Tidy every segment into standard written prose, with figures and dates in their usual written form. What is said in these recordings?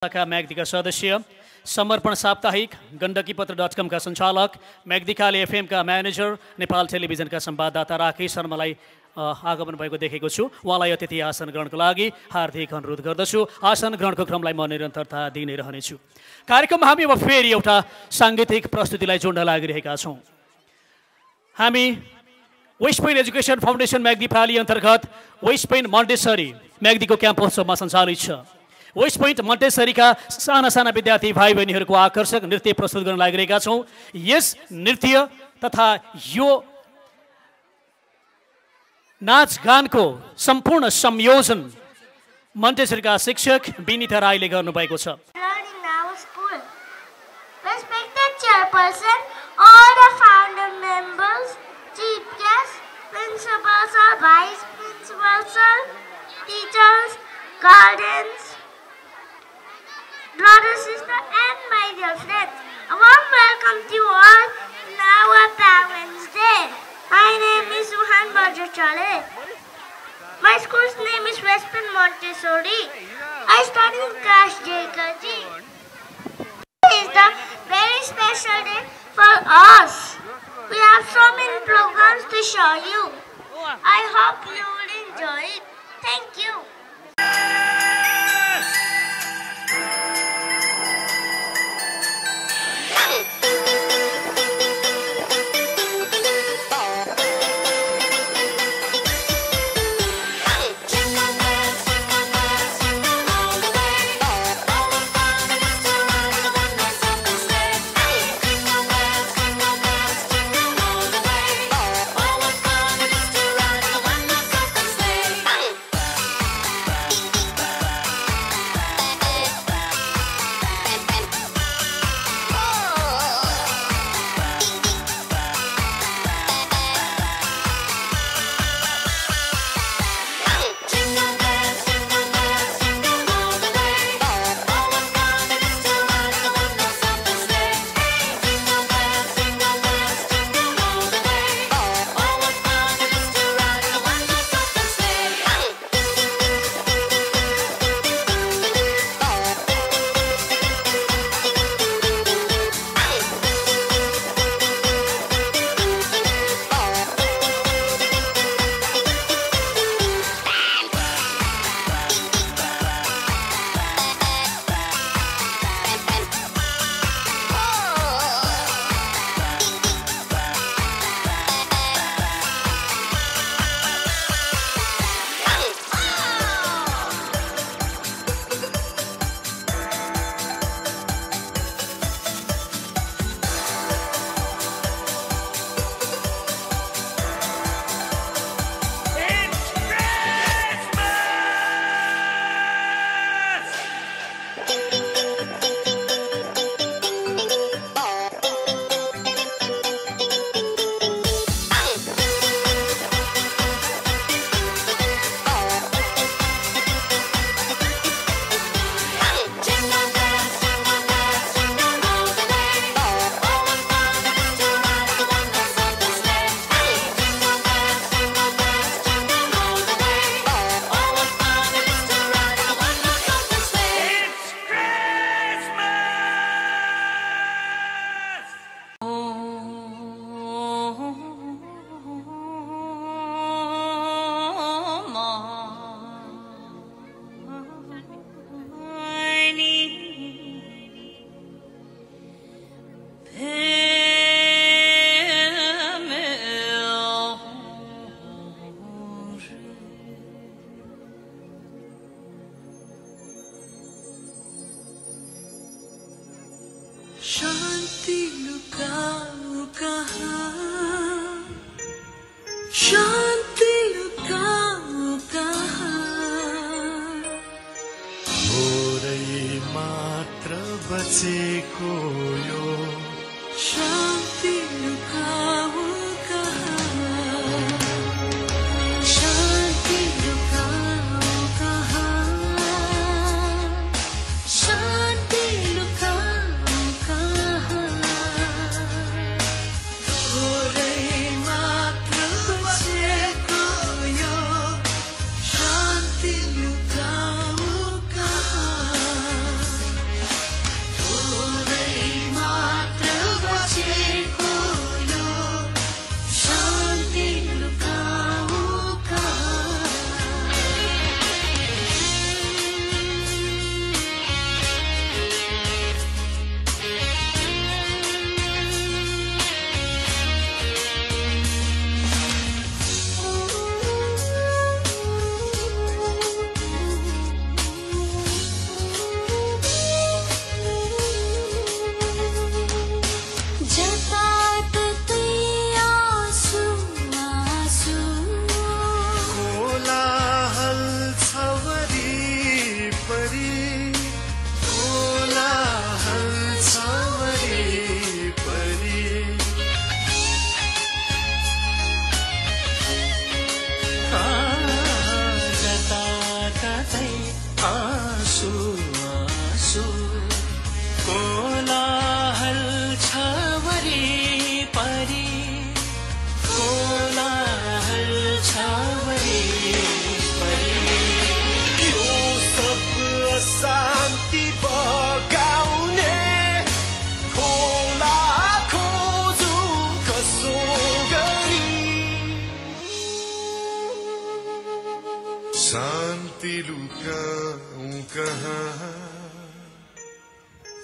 का म्याग्दीका सदस्य, समर्पण साप्ताहिक, गण्डकीपत्र.com का सञ्चालक, म्याग्दीकाले एफएम का म्यानेजर, नेपाल टेलिभिजनका संवाददाता राकेश शर्मालाई आगमन भएको देखेको छु। उहाँलाई अतिथि आसन ग्रहणको लागि हार्दिक अनुरोध गर्दछु। आसन ग्रहणको क्रमलाई म निरन्तरता दिइ नै रहनेछु। कार्यक्रममा हामी अब फेरि एउटा साङ्गीतिक प्रस्तुतिलाई जोड्न लागिरहेका छौँ। हामी West Point education foundation Myagdi प्राली अन्तर्गत वेस्ट पोइन्ट मन्टेसरी म्याग्दीको क्याम्पसमा सञ्चालित छ। वेस्ट पोइन्ट मन्टेसरीका साना साना विद्यार्थी भाइ बहिनीहरूको आकर्षक नृत्य प्रस्तुत गर्न लागिरहेका छौँ। यस नृत्य तथा यो नाचगानको सम्पूर्ण संयोजन मन्टेसरीका शिक्षक विनिता राईले गर्नुभएको छ। Respected chairperson, all the founder members, chief guests, principals or vice principals, teachers, guardians, brother, sister, and my dear friends, a warm welcome to you all in our Parents' Day. My name is Suhan Bajrachale. My school's name is West Point Montessori. I study in class JKG. It is the very special day for us. We have so many programs to show you. I hope you will enjoy it. Thank you.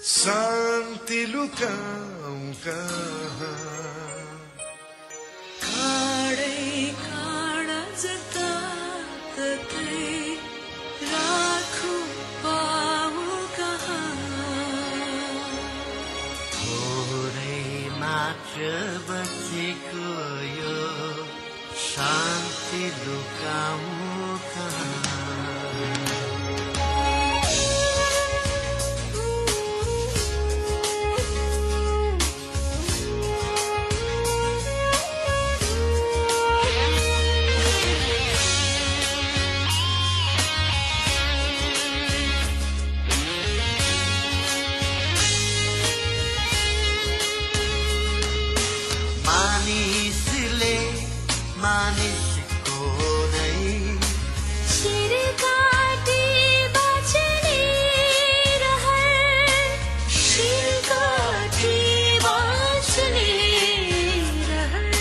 शान्ति लुकाऊं कहाँ खाडा जताततै राखु पाऊं कहाँ थोरै मात्र बचेको यो शान्ति लुकाऊं कहाँ मानिसको नै शिर काटी बाँच्ने रहर शिर काटी बाँच्ने रहर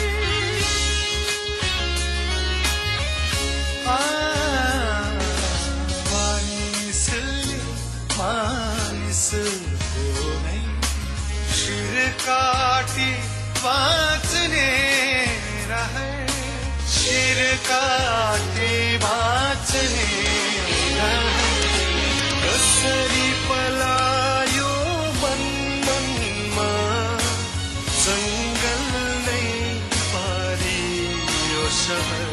मानिसको नै शिर काटी बाँच्ने रहर शिर काटी बाँच्ने कसरी पलायो मनमा जङ्गल नै पारियो सहर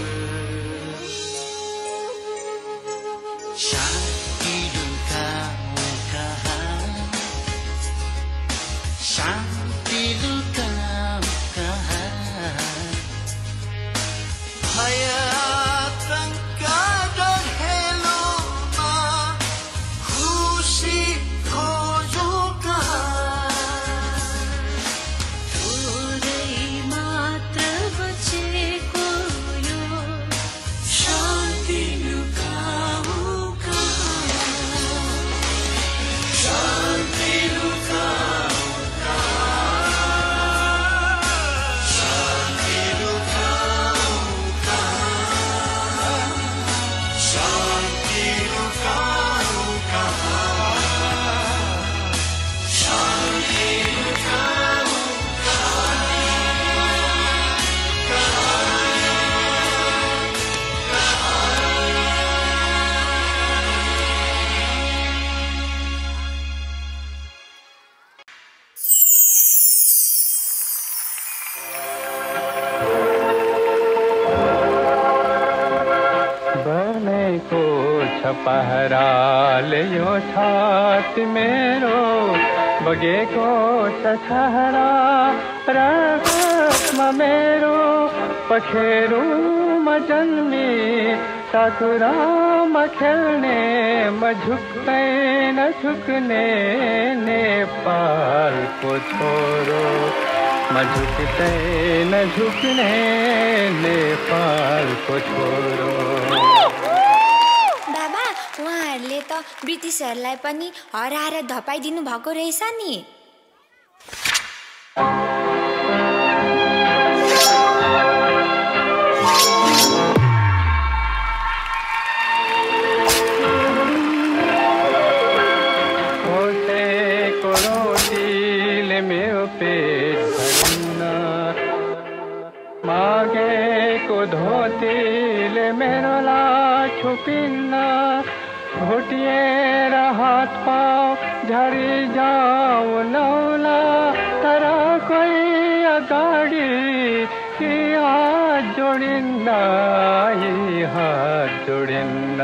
शान्ति लुकाऊं कहाँ शान्ति लुकाऊं कहाँ भय आतंका डढेलोमा खुसी खोजौं कहाँ थोरै मात्र बचेको यो शान्ति लुकाऊं कहाँ शान्ति लुकाऊं शान्ति लुकाऊं शान्ति लुकाऊं शान्ति लुकाऊं बनेको छ पहराले यो छाती मेरो बगेको छ छहरा रगतमा मेरो पखेरुमा जन्मी साकुरामा खेल्ने म झुक्दैन झुक्ने नेपालको छोरो म झुक्दैन झुक्ने नेपालको छोरो बाबा उहाँहरूले त ब्रिटिसहरूलाई पनि हराएर धपाइदिनु भएको रहेछ नि खोसेको रोटीले मेरो पेट भरिन्न मागेको धोतीले मेरो लाज छुपिन्न घुटिएर हात पाउ झरी जाऊ नौला तर कोही अगाडि यी हात जोडिन्न यी हात जोडिन्न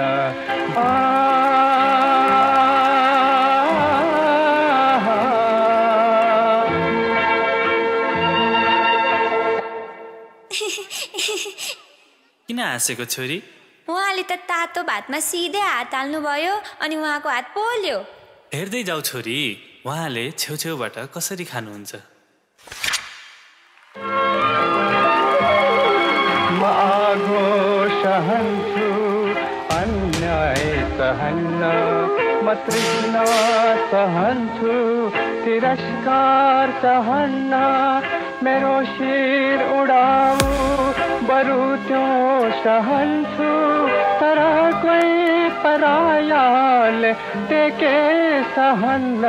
किन हाँसेको छोरी उहाँले त तातो भातमा सिधै हात हाल्नुभयो अनि उहाँको हात पोल्यो हेर्दै जाऊ छोरी उहाँले छेउछेउबाट कसरी खानुहुन्छ म आगो सहन्छु अन्याय सहन्न म तृष्णा सहन्छु तिरस्कार सहन्न मेरो शिर उडाऊ बरु त्यो सहन्छु तर कोही परायाले टेके सहन्न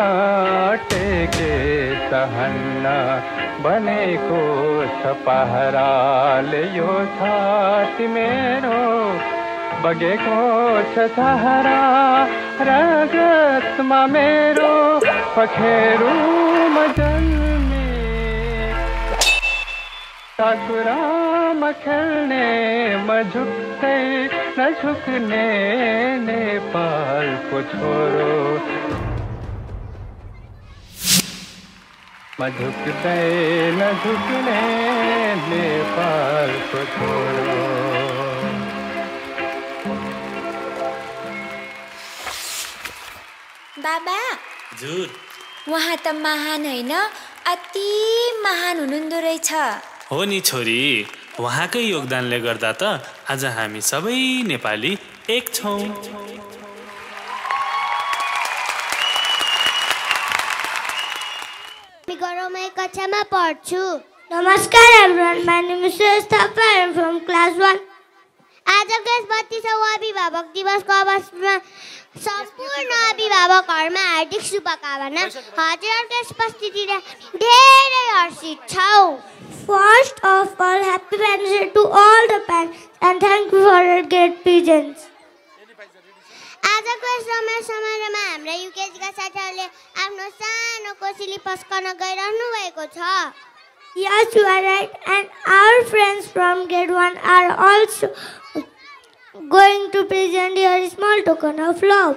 बनेको छ पहराले यो छाती मेरो बगेको छ सहारा रगतमा मेरो पखेरुमा जन्मे साकुरामा खेल्ने म झुक्दै नझुक्ने नेपालको छोरो म झुक्दै नझुक्ने नेपालको छोरो। बाबा हजुर उहाँ त महान होइन अति महान हुनुहुँदो रहेछ। हो नि छोरी, उहाँकै योगदानले गर्दा त आज हामी सबै नेपाली एक छौँ। गरौँ कक्षामा पढ्छु। नमस्कार everyone, my name is Suresh Thapa, I am from class 1. आजको यस 32औं अभिभावक दिवसको अवसरमा सम्पूर्ण अभिभावकहरूमा हार्दिक शुभकामना। हजुरहरूको उपस्थितिले धेरै हर्षित छौँ। First of all, happy Parents' Day to all the parents and thank you for your great presents. आजको यस रमाइलो समारोहमा हाम्रा युकेजीका साथीहरूले आफ्नो सानो कोसेली पस्कन गइरहनु भएको छ। Yes, you are right, and our friends from grade 1 are also going to present your small token of love.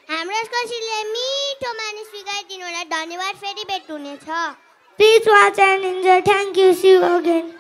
हाम्रो कोसेलीले मिठो मानी स्वीकारिदिनुलाई धन्यवाद, फेरि भेट हुनेछ। Please watch and enjoy. Thank you. See you again.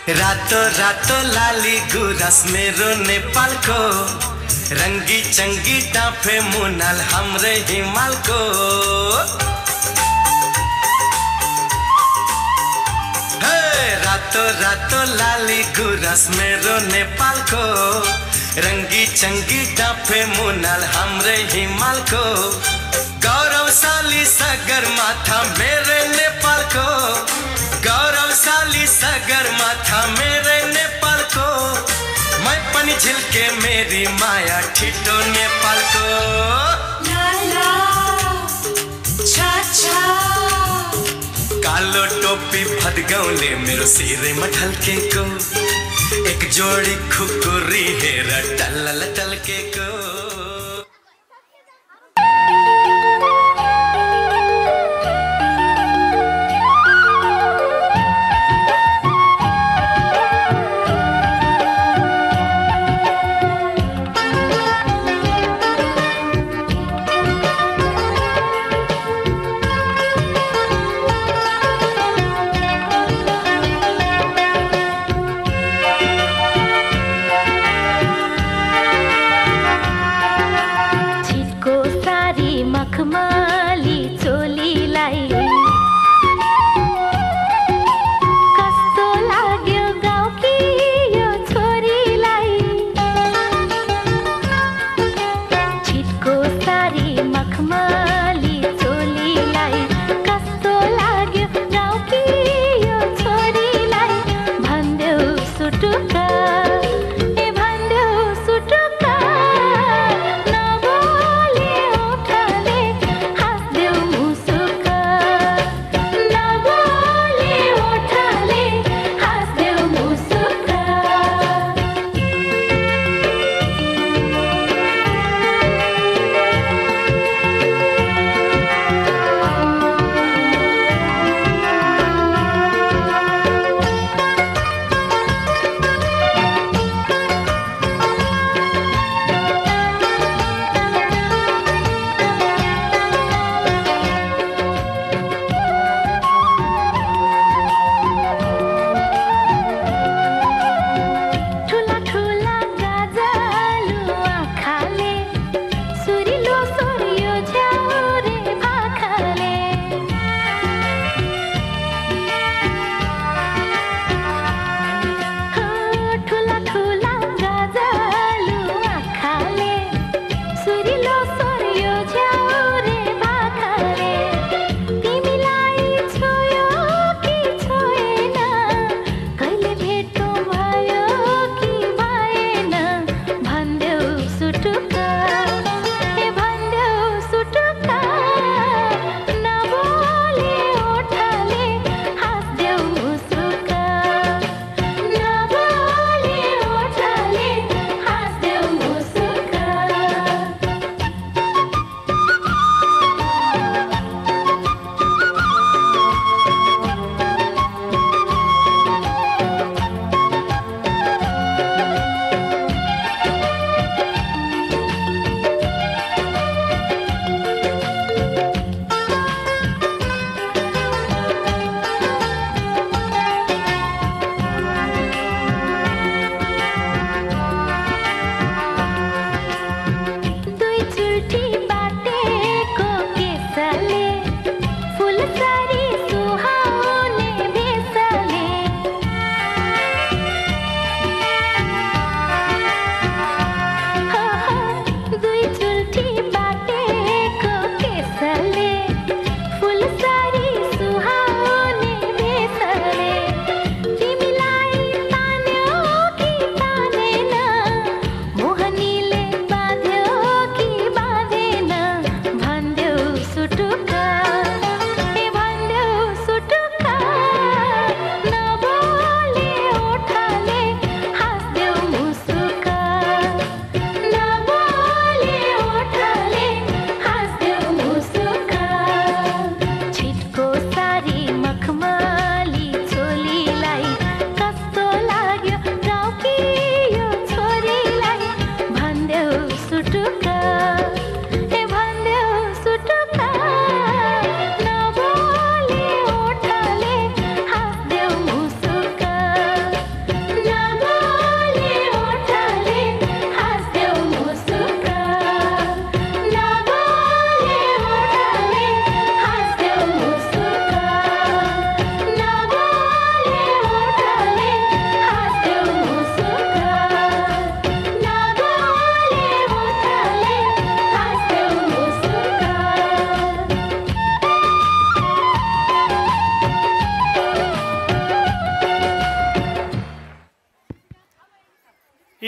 रातो रातो लाली गुरास मेरो नेपालको रंगी चंगी टाफे मुनाल हमरे हिमालको हे रातो रातो लाली गुरास मेरो नेपालको रंगी चंगी टाफे मुनाल हमरे हिमालको गौरवशाली सगरमाथा मेरे नेपालको गौरवशाली सगरमाथा मेरे नेपालको मैं पनि झिल्के मेरी माया ठिटो नेपालको ला ला छा छा कालो टोपी भदगाउँले मेरो शिरमा ढल्केको एक जोडी खुकुरी हेर टल्लल टल्केको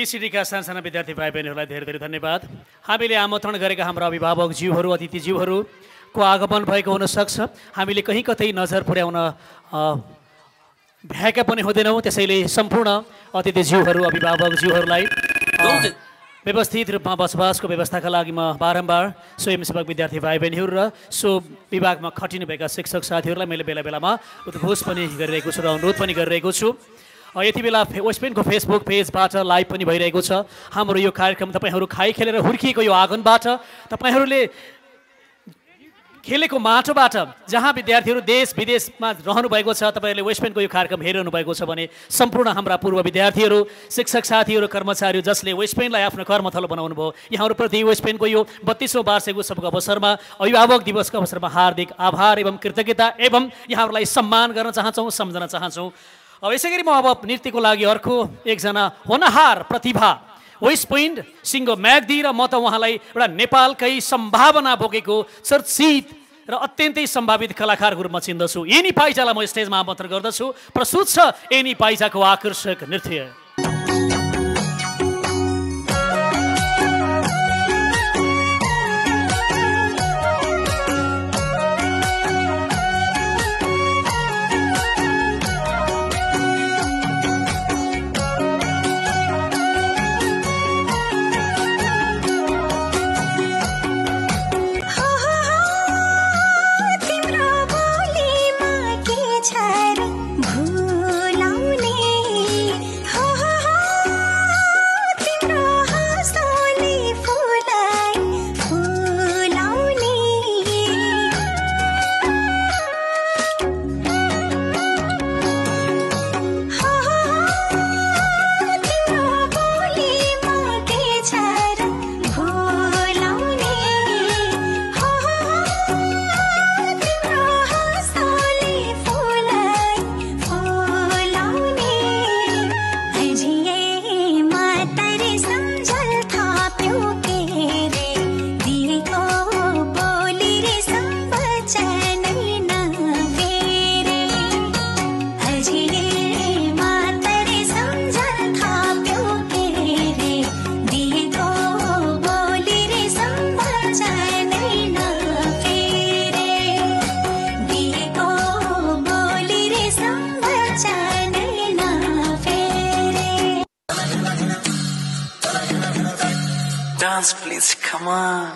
इसिडीका सानसाना विद्यार्थी भाइ बहिनीहरूलाई धेरै धेरै धन्यवाद। हामीले आमन्त्रण गरेका हाम्रा अभिभावकज्यूहरू अतिथिज्यूहरूको आगमन भएको हुनसक्छ। हामीले कहीँ कतै नजर पुर्याउन भ्याएका पनि हुँदैनौँ, त्यसैले सम्पूर्ण अतिथिज्यूहरू अभिभावकज्यूहरूलाई व्यवस्थित रूपमा बसोबासको व्यवस्थाका लागि म बारम्बार स्वयंसेवक विद्यार्थी भाइ बहिनीहरू र सो विभागमा खटिनुभएका शिक्षक साथीहरूलाई मैले बेला बेलामा उद्घोष पनि गरिरहेको छु र अनुरोध पनि गरिरहेको छु। यति बेला वेस्ट पोइन्टको फेसबुक पेजबाट लाइभ पनि भइरहेको छ हाम्रो यो कार्यक्रम। तपाईँहरू खाइ खेलेर हुर्किएको यो आँगनबाट, तपाईँहरूले खेलेको माटोबाट, जहाँ विद्यार्थीहरू देश विदेशमा रहनु भएको छ, तपाईँहरूले वेस्ट पोइन्टको यो कार्यक्रम हेरिरहनु भएको छ भने सम्पूर्ण हाम्रा पूर्व विद्यार्थीहरू, शिक्षक साथीहरू, कर्मचारीहरू जसले वेस्ट पोइन्टलाई आफ्नो कर्मथलो बनाउनु भयो, यहाँहरूप्रति वेस्ट पोइन्टको यो 32औं वार्षिक उत्सवको अवसरमा, अभिभावक दिवसको अवसरमा हार्दिक आभार एवं कृतज्ञता एवं यहाँहरूलाई सम्मान गर्न चाहन्छौँ, सम्झन चाहन्छौँ। अब यसै गरी म अब नृत्यको लागि अर्को एकजना होनहार प्रतिभा वेस्ट पोइन्ट सिङ्गो म्याग्दी र म त उहाँलाई एउटा नेपालकै सम्भावना बोकेको चर्चित र अत्यन्तै सम्भावित कलाकारको रूपमा चिन्दछु। एनी पाइजालाई म स्टेजमा आमन्त्रण गर्दछु। प्रस्तुत छ एनी पाइजाको आकर्षक नृत्य। Dance, please, come on.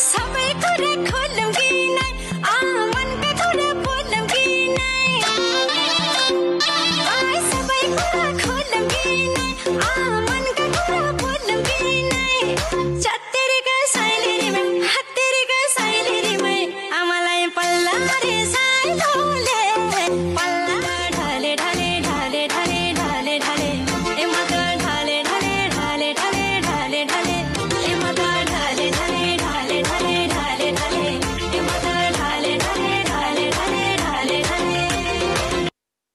सबैको खोल